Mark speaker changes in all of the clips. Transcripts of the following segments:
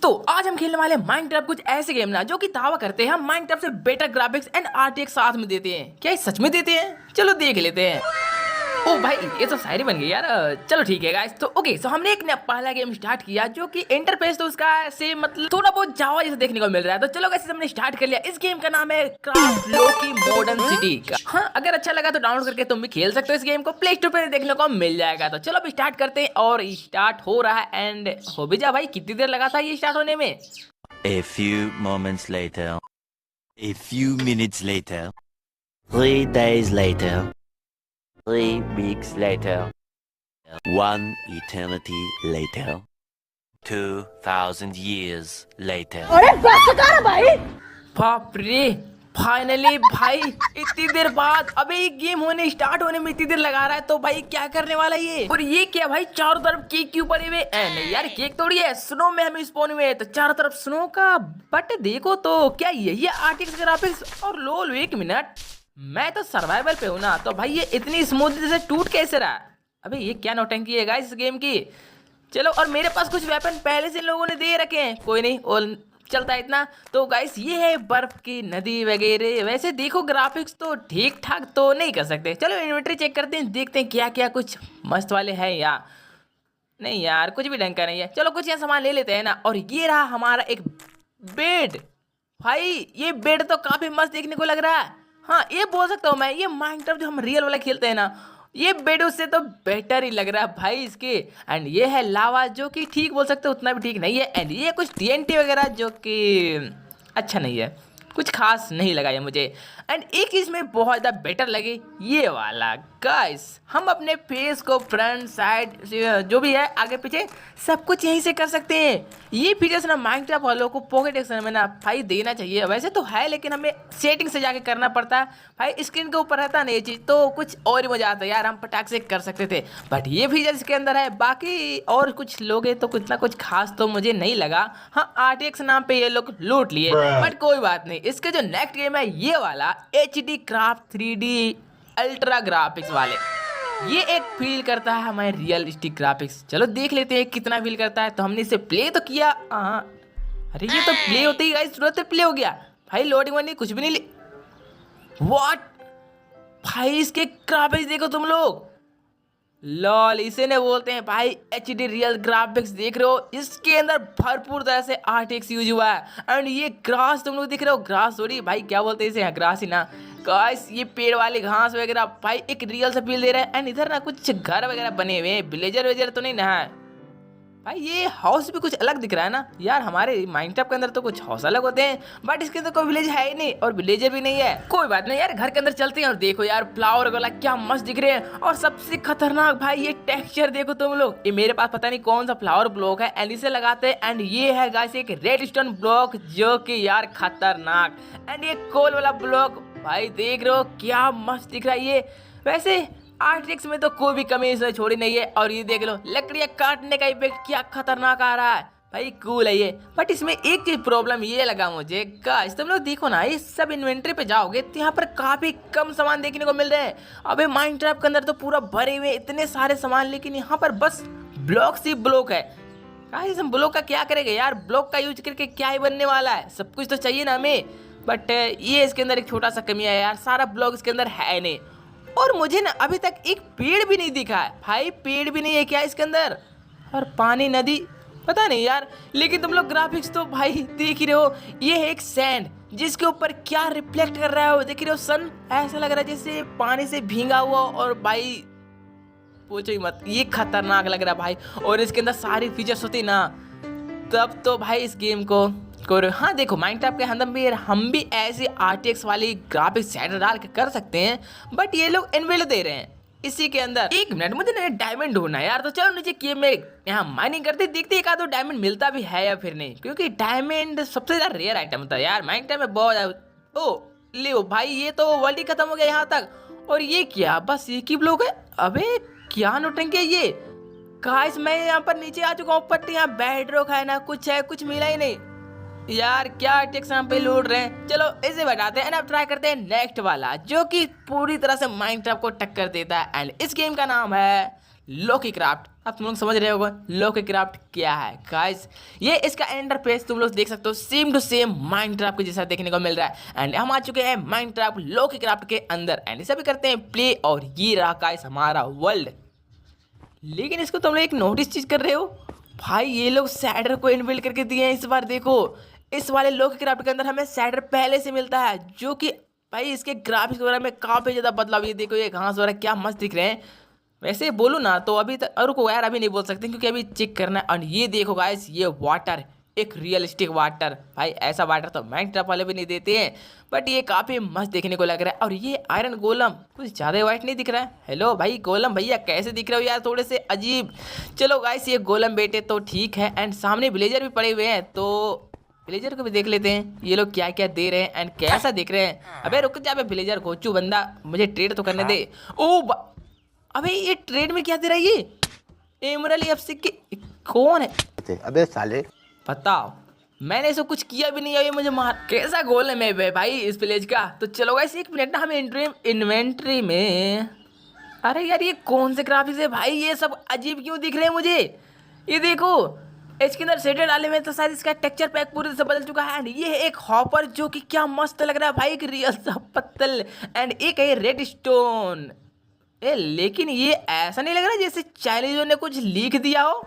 Speaker 1: तो आज हम खेलने वाले माइनक्राफ्ट कुछ ऐसे गेम ना जो कि दावा करते हैं हम माइनक्राफ्ट से बेटर ग्राफिक्स एंड आरटीएक्स साथ में देते हैं। क्या ये सच में देते हैं? चलो देख लेते हैं। ओ भाई ये तो शायरी बन गई यार। चलो ठीक है गाइस। तो ओके सो हमने एक नया पहला गेम स्टार्ट किया जो कि इंटरफेस तो उसका से मतलब थोड़ा बहुत जावा जैसा देखने को मिल रहा है। तो चलो गाइस हमने स्टार्ट कर लिया। इस गेम का नाम है क्राफ्ट लोकी मॉडर्न सिटी का। हाँ अगर अच्छा लगा तो डाउनलोड करके तुम भी खेल सकते हो। इस गेम को प्ले स्टोर पे देखने को मिल जाएगा। तो चलो अब स्टार्ट करते हैं और स्टार्ट हो रहा है। एंड हो भी जा भाई, कितनी देर लगा था ये स्टार्ट होने में?
Speaker 2: A few moments later. A few minutes later. 3 days later. 3 weeks later. 1 eternity later. 2000 years later.
Speaker 3: अरे बस कर भाई।
Speaker 1: बाप रे, फाइनली भाई इतनी देर बाद अबे ये गेम होने स्टार्ट होने में इतनी देर लगा रहा है। तो भाई क्या करने वाला ये? और ये क्या भाई, चारों तरफ केक क्यों पड़े हुए? नहीं यार केक थोड़ी है, स्नो में हम स्पॉन हुए हैं तो चारों तरफ स्नो का। बट देखो तो क्या यही है आरटीएक्स ग्राफिक्स? और लोल एक मिनट, मैं तो सर्वाइवल पे हूँ ना, तो भाई ये इतनी स्मूथली से टूट कैसे रहा? अबे ये क्या नौटंकी है गाइस इस गेम की। चलो और मेरे पास कुछ वेपन पहले से लोगों ने दे रखे हैं, कोई नहीं और चलता है इतना। तो गाइस ये है बर्फ की नदी वगैरह। वैसे देखो ग्राफिक्स तो ठीक ठाक तो नहीं कर सकते। चलो इन्वेंटरी चेक करते हैं, देखते हैं क्या क्या कुछ मस्त वाले हैं या नहीं। यार कुछ भी ढंग का नहीं है। चलो कुछ यहाँ सामान ले लेते हैं ना। और ये रहा हमारा एक बेड। भाई ये बेड तो काफी मस्त देखने को लग रहा है। हाँ ये बोल सकता हूँ मैं, ये माइनक्राफ्ट जो हम रियल वाला खेलते हैं ना, ये बेड उससे तो बेटर ही लग रहा है भाई इसके। एंड ये है लावा जो कि ठीक बोल सकते हो, उतना भी ठीक नहीं है। एंड ये कुछ टीएनटी वगैरह जो कि अच्छा नहीं है, कुछ खास नहीं लगा ये मुझे। एंड एक चीज़ में बहुत ज़्यादा बेटर लगी, ये वाला गाइस। हम अपने फेस को फ्रंट साइड जो भी है आगे पीछे सब कुछ यहीं से कर सकते हैं। ये फीचर्स ना माइनक्राफ्ट वालों को पॉकेट एक्शन में ना भाई देना चाहिए। वैसे तो है लेकिन हमें सेटिंग से जाके करना पड़ता है भाई। स्क्रीन के ऊपर रहता नहीं ये चीज़ तो कुछ और ही मजा आता है यार, हम पटाख से कर सकते थे। बट ये फीचर इसके अंदर है। बाकी और कुछ लोग हैं तो कुछ ना कुछ खास तो मुझे नहीं लगा। हाँ आरटीएक्स नाम पे ये लोग लूट लिए, बट कोई बात नहीं। इसके जो नेक्स्ट गेम है ये वाला HD craft 3D ultra graphics वाले, ये एक फील करता है हमारे रियलिस्टिक ग्राफिक्स। चलो देख लेते हैं कितना फील करता है। तो हमने इसे प्ले तो किया। अरे ये तो प्ले होते ही गाइस तुरंत प्ले हो गया भाई। लोडिंग वाली कुछ भी नहीं ली। व्हाट भाई, इसके ग्राफिक्स देखो तुम लोग। लॉल इसे ने बोलते हैं भाई HD रियल ग्राफिक्स। देख रहे हो इसके अंदर भरपूर तरह से आरटीएक्स यूज हुआ है। एंड ये ग्रास तुम लोग दिख रहे हो, ग्रास थोड़ी भाई क्या बोलते हैं इसे, ग्रास ही ना गाइस। ये पेड़ वाले घास वगैरह भाई एक रियल से फील दे रहा है। एंड इधर ना कुछ घर वगैरह बने हुए हैं, विलेजर वगैरह तो नहीं ना है भाई। ये हाउस भी कुछ अलग दिख रहा है ना यार। हमारे माइनक्राफ्ट के अंदर तो कुछ हाउस अलग होते हैं, बट इसके अंदर कोई विलेज है ही नहीं और विलेजर भी नहीं है। कोई बात नहीं यार, घर के अंदर चलते हैं। और देखो यार फ्लावर वाला क्या मस्त दिख रहे हैं। और सबसे खतरनाक भाई ये टेक्सचर देखो तुम लोग। ये मेरे पास पता नहीं कौन सा फ्लावर ब्लॉक है, एंड इसे लगाते हैं। एंड ये है गाइस एक रेडस्टोन ब्लॉक जो कि यार खतरनाक। एंड ये कोल वाला ब्लॉक भाई देख रहे हो क्या मस्त दिख रहा है ये। वैसे आरटीएक्स में तो कोई भी कमी इसमें छोड़ी नहीं है। और ये देख लो लकड़ियां काटने का इफेक्ट क्या खतरनाक आ रहा है भाई, कूल है ये। बट इसमें एक चीज प्रॉब्लम ये लगा मुझे गाइस, तुम लोग देखो ना ये सब इन्वेंटरी पे जाओगे तो यहाँ पर काफी कम सामान देखने को मिल रहे हैं। अबे माइनक्राफ्ट के अंदर तो पूरा भरे हुए इतने सारे सामान, लेकिन यहाँ पर बस ब्लॉक ही ब्लॉक है। गाइस हम ब्लॉक का क्या करेंगे यार? ब्लॉक का यूज करके क्या ही बनने वाला है? सब कुछ तो चाहिए ना हमें। बट ये इसके अंदर एक छोटा सा कमी है यार, सारा ब्लॉक इसके अंदर है नहीं। और मुझे ना अभी तक एक पेड़ भी नहीं दिखा है भाई। पेड़ भी नहीं है क्या इसके अंदर? और पानी नदी पता नहीं यार। लेकिन तुम लोग ग्राफिक्स तो भाई देख ही रहे हो। ये है एक सैंड जिसके ऊपर क्या रिफ्लेक्ट कर रहा है वो देख रहे हो। सन ऐसा लग रहा है जैसे पानी से भींगा हुआ। और भाई पूछो ही मत, ये खतरनाक लग रहा है भाई। और इसके अंदर सारी फीचर्स होती ना तब तो भाई इस गेम को हाँ देखो माइनक्राफ्ट के अंदर भी हम भी ऐसी आरटीएक्स वाली ग्राफिक्स सेट डाल के कर सकते हैं। बट ये लोग इनबिल्ट दे रहे हैं इसी के अंदर। एक मिनट मुझे ना डायमंड ढूंढना है यार। तो चलो नीचे गेम में यहाँ माइनिंग करते देखते एक आधो डायमंड मिलता भी है या फिर नहीं, क्योंकि डायमंड सबसे ज्यादा रेयर आइटम होता है यार माइनक्राफ्ट में बहुत। ओ ले भाई ये तो वर्ल्ड ही खत्म हो गया यहाँ तक। और ये क्या बस एक ही ब्लॉक है? अबे क्या नौटंकी है ये गाइस। मैं यहाँ पर नीचे आ चुका हूँ, बट यहाँ बेडरॉक है ना कुछ है, कुछ मिला ही नहीं यार। क्या टेक्स यहाँ पे लूट रहे हैं। चलो इसे बताते हैं। अब ट्राई करते हैं नेक्स्ट वाला जो कि पूरी तरह से माइनक्राफ्ट को टक्कर देता है। एंड इस गेम का नाम है लोकी क्राफ्ट। अब तुम लोग समझ रहे होगे लोकी क्राफ्ट क्या है गाइस। ये इसका इंटरफेस तुम लोग देख सकते हो, सेम टू सेम माइनक्राफ्ट के जैसा देखने को मिल रहा है। एंड हम आ चुके हैं माइनक्राफ्ट लोकी क्राफ्ट के अंदर एंड इसे भी करते हैं प्ले। और ये रहा गाइस हमारा वर्ल्ड। लेकिन इसको तुम लोग एक नोटिस चीज कर रहे हो भाई, ये लोग सैडर को इनबिल्ड करके दिए हैं इस बार। देखो इस वाले लोकी क्राफ्ट के अंदर हमें सैडर पहले से मिलता है, जो कि भाई इसके ग्राफिक्स वगैरह में काफ़ी ज़्यादा बदलाव। ये देखो ये घास वगैरह क्या मस्त दिख रहे हैं। वैसे बोलूँ ना तो अभी तक और को यार अभी नहीं बोल सकते क्योंकि अभी चेक करना है। और ये देखो गाइस ये वाटर, एक रियलिस्टिक वाटर। भाई ऐसा वाटर तो माइनक्राफ्ट वाले भी नहीं देते हैं, बट ये काफ़ी मस्त देखने को लग रहा है। और ये आयरन गोलम कुछ ज़्यादा वाइट नहीं दिख रहा है। हेलो भाई गोलम भैया कैसे दिख रहे हो यार, थोड़े से अजीब। चलो गाइस ये गोलम बेटे तो ठीक है। एंड सामने विलेजर भी पड़े हुए हैं, तो विलेजर को भी देख लेते हैं ये लोग क्या क्या दे रहे हैं एंड कैसा दिख रहे हैं। अबे रुक जा बे विलेजर गोचू बंदा, मुझे ट्रेड तो करने दे। अबे ये ट्रेड में क्या दे रहा है ये एमरल्ड एफसी के कौन है?
Speaker 3: अबे साले
Speaker 1: बताओ, मैंने इसको कुछ किया भी नहीं है, ये मुझे मार। कैसा गोल है मैं भाई इस विलेज का। तो चलो गाइस एक मिनट ना हमें इन्वेंट्री में, अरे यार ये कौन से ग्राफिक्स है भाई, ये सब अजीब क्यों दिख रहे हैं मुझे। ये देखो इसके अंदर शेडेड डाले में तो शायद इसका टेक्सचर पैक पूरे से बदल चुका है। एंड ये है एक हॉपर जो कि क्या मस्त लग रहा है भाई, एक रियल सा पत्तल। एंड एक है रेड स्टोन। लेकिन ये ऐसा नहीं लग रहा जैसे चाइनीजों ने कुछ लिख दिया हो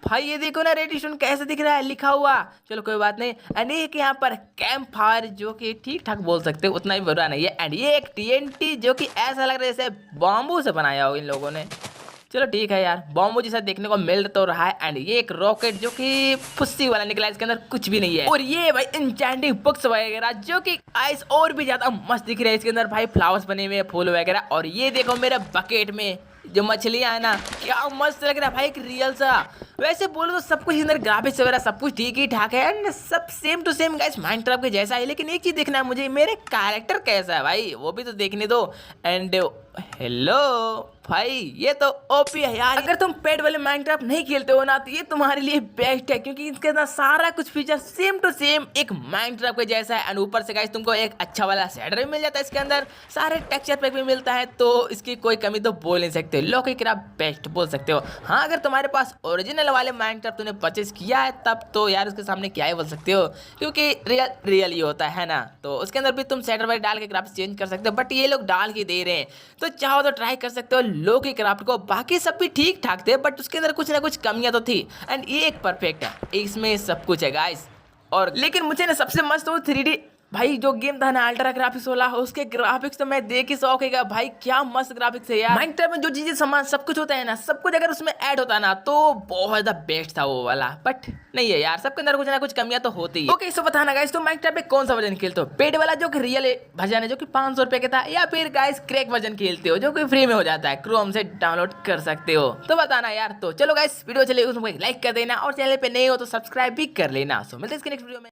Speaker 1: भाई। ये देखो ना रेड स्टोन कैसे दिख रहा है लिखा हुआ। चलो कोई बात नहीं। एंड एक यहाँ पर कैंप फायर जो कि ठीक ठाक बोल सकते हो, उतना भी बुरा नहीं है। एंड ये एक TNT जो कि ऐसा लग रहा है जैसे बॉम्बू से बनाया हो इन लोगों ने। चलो ठीक है यार, बॉम्बू जैसा देखने को मिल तो रहा है। एंड ये एक रॉकेट जो कि फुस्सी वाला निकला है, इसके अंदर कुछ भी नहीं है। और ये भाई एन्चेंटिंग बुक्स वगैरह जो कि आइस और भी ज्यादा मस्त दिख रहे हैं। इसके अंदर भाई फ्लावर्स बने हुए हैं, फूल वगैरह। और ये देखो मेरे बकेट में जो मछलियां है ना, क्या मस्त लग रहा है भाई, एक रियल सा। वैसे बोलो तो सब कुछ अंदर ग्राफिक्स वगैरह सब कुछ ठीक ही ठाक है एंड सब same to same guys Minecraft के जैसा है। लेकिन एक चीज देखना है मुझे, मेरे कैरेक्टर कैसा है भाई, वो भी तो देखने दो। एंड हेलो भाई ये तो ओपी है यार। अगर तुम पेड वाले माइनक्राफ्ट नहीं खेलते हो ना तो ये तुम्हारे लिए बेस्ट है, क्योंकि इसके अंदर सारा कुछ फीचर सेम टू सेम एक माइनक्राफ्ट के जैसा है। एंड ऊपर से गाइस तुमको एक अच्छा वाला शेडर भी मिल जाता है, इसके अंदर सारे टेक्सचर पैक भी मिलता है, तो इसकी कोई कमी तो बोल नहीं सकते। लोकी क्राफ्ट बेस्ट बोल सकते हो। हाँ अगर तुम्हारे पास ओरिजिनल वाले माइनक्राफ्ट तूने परचेज किया है तब तो यार उसके सामने क्या ही बोल सकते हो, क्योंकि रियल ही होता है ना। तो उसके अंदर भी तुम शेडर वाइट डाल के ग्राफिक्स चेंज कर सकते हो, बट ये लोग डाल के दे रहे हैं तो चाहो तो ट्राई कर सकते हो लोकी क्राफ्ट को। बाकी सब भी ठीक ठाक थे बट उसके अंदर कुछ ना कुछ कमियां तो थी। एंड ये एक परफेक्ट है, इसमें सब कुछ है गाइस। और लेकिन मुझे ना सबसे मस्त वो 3D भाई जो गेम था ना अल्ट्रा ग्राफिक्स वाला, उसके ग्राफिक्स तो मैं देख ही शौक है भाई, क्या मस्त ग्राफिक्स है यार। माइनक्राफ्ट में जो चीजें सामान सब कुछ होता है ना, सब कुछ अगर उसमें ऐड होता ना तो बहुत ज्यादा बेस्ट था वो वाला, बट नहीं है यार, सबके अंदर कुछ ना कुछ कमियां तो होती है। ओके इसको बताना गाइस, तो माइनक्राफ्ट में कौन सा वर्जन खेलते हो, पेड वाला जो कि रियल वर्जन है जो कि 500 रुपए का था, या फिर गाइस क्रैक वर्जन खेलते हो जो कि फ्री में हो जाता है, क्रोम से डाउनलोड कर सकते हो, तो बताना यार। तो चलो गाइस वीडियो चले उसमें लाइक कर देना और चैनल पे नए हो तो सब्सक्राइब भी कर लेना। सो मिलते हैं इसके नेक्स्ट वीडियो में।